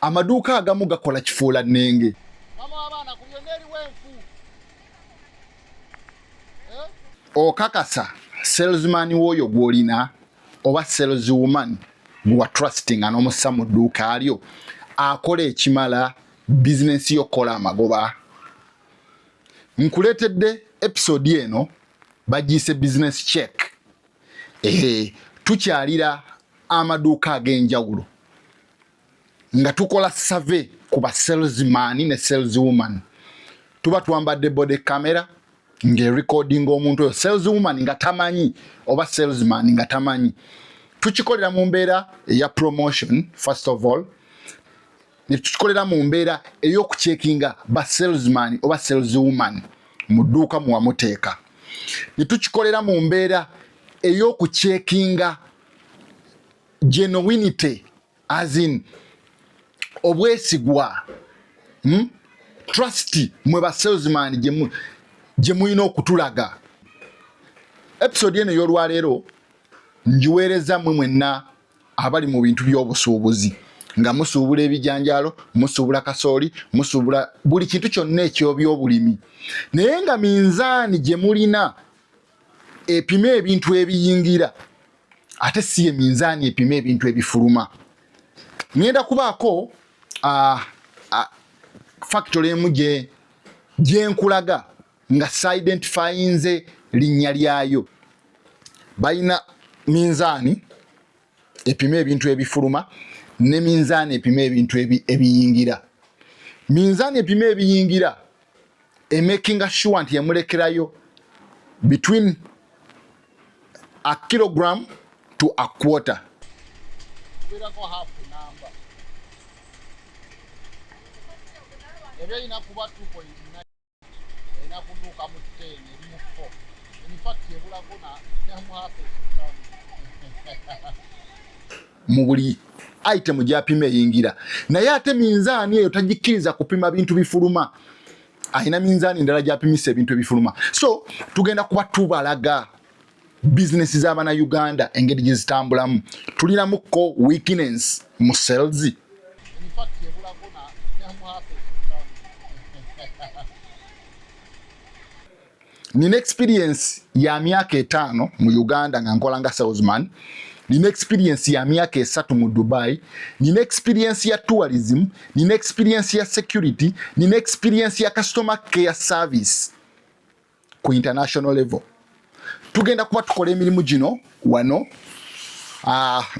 amaduuka agamu gakola kifuula nnenge. Okakasa salesman w'oyo gw'olina oba saleswoman gwa trusting n'omussa mu dduuka lyo akola ekimala bizinensi y'okukola amagoba. Nkuleetedde episode eno bagiyise business check. Tukyalira amaduuka ag'enjawulo nga tukola survey ku ba salesman ne saleswoman. Tuba twambadde body camera ng'erecording omuntu oyo saleswoman nga tamanyi oba salesman nga tamanyi. Tukikolera mu mbeera eya promotion first of all, ne tukikolera mu mbeera ey'okucheckinga ba salesman oba saleswoman mu dduuka muwamuteeka. Ne tukikolera mu mbeera ey'okucheckinga genuinity as in obwesigwa, trust mwe ba salesman gye mulina okutulaga. Episode eno y'olwaleero njiweereza mmwe mwenna abali mu bintu by'obusuubuzi nga musuubula ebijanjaalo, musuubula kasooli, musuubula buli kintu kyonna eky'obyobulimi, naye nga minzaani gye mulina epima ebintu ebiyingira ate si ye minzaani epima ebintu ebifuluma. Ngenda kubaako factory emu gye nkulaga nga side-identifyinze linnya lyayo. Balina minzaani epima ebintu ebifuluma ne minzaani epima ebintu ebiyingira. Minzaani epima ebiyingira emakinga sure nti yamulekerayo between a kilogram to a quarter. Mu buli item gy'apima eyingira, naye ate minzaani eyo tagikkiriza kupima bintu bifuluma. Alina minzaani ndala gy'apimisa ebintu ebifuluma. So tugenda kuba tubalaga bizinesi z'abana Uganda engeri gye zitambulamu. Tulinamukko weakness mu sales. Nina experience ya myaka 5 mu Uganda nga nkola nga salesman. Nina experience ya myaka 3 mu Dubai. Nina experience ya tourism. Nina experience ya security. Nina experience ya customer care service ku international level. Tugenda kuba tukola emirimu gino wano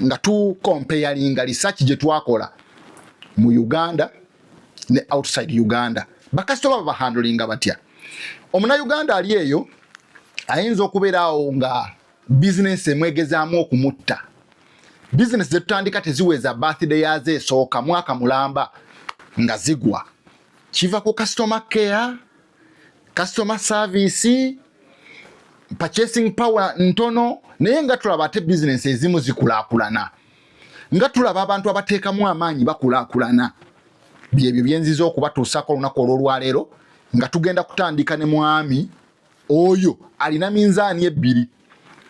nga comparinga research gye twakola mu Uganda ne outside Uganda. Bakasitoma bahandlinga batya. Omunayuganda ali eyo ayinza okubeeraawo nga bizinesi emwegezaamu okumutta. Bizinesi ze tutandika teziweza birthday yazo esooka mwaka mulamba nga zigwa. Kiva ku customer care, customer service, purchasing power ntono, naye nga tulaba ate bizinesi ezimu zikulaakulana. Nga tulaba abantu abateekamu amaanyi bakulaakulana. Byebyo byenziza okubatuusako olunaku olw'olwaleero nga tugenda kutandika ne mwami oyo alina minzaani 2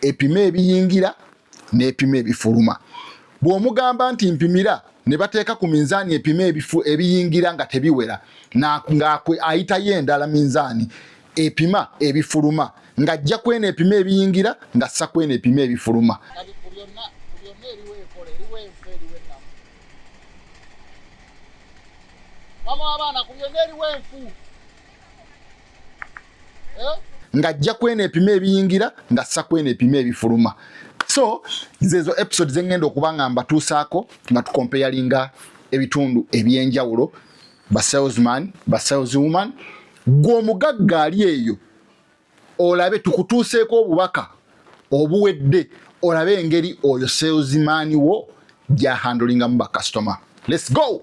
epima ebiyingira n'epima ebifuluma. Bw'omugamba nti mpimira ne bateeka ku minzaani epima ebiyingira nga tebiwera nga ayitayo endala minzaani epima ebifuluma nga ajja kwena epima ebiyingira nga ssa kwena epima ebifuluma. Nga ajja kwena epima ebiyingira nga ssa kwena epima ebifuluma. So zezo episode zengenda okuba nga mbatuusaako nga tukomparinga ebitundu ebyenjawulo ba salesman, ba saleswoman. Gw'omugagga ali eyo olabe tukutuuseeko obubaka obuwedde, olabe engeri oyo salesman wo gy'ahandlingamu ba customer. Let's go.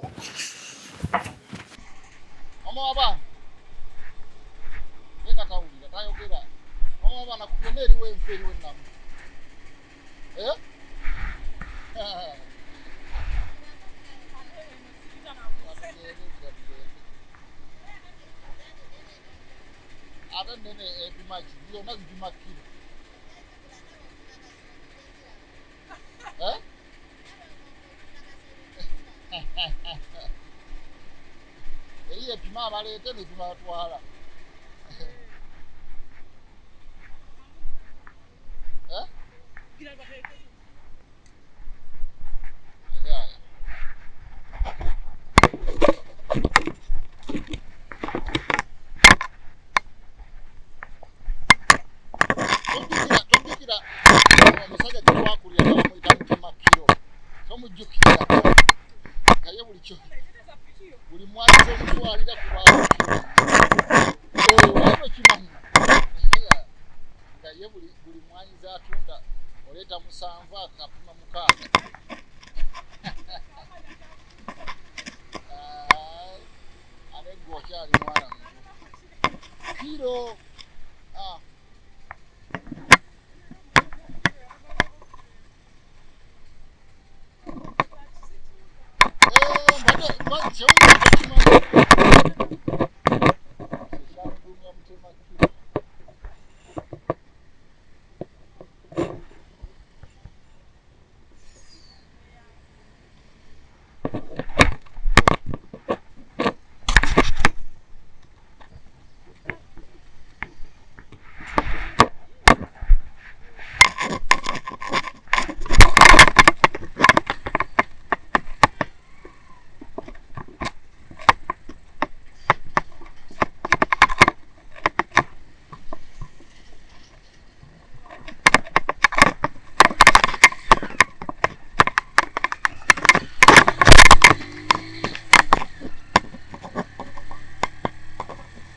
Eriye pima balete ne pima twala. Eh? Yeah. Tondikira omusajja gye twakulira bamuyita Mutema Kiro. Tomujjukira naye buli mwali z'omutwalira ku bantu waliwo kimanyi nga ye buli mwanyi z'atunda oleeta 7 akapima 6. Ate gwe okyali mwana muto. Kiro mbadde kyewuunyisa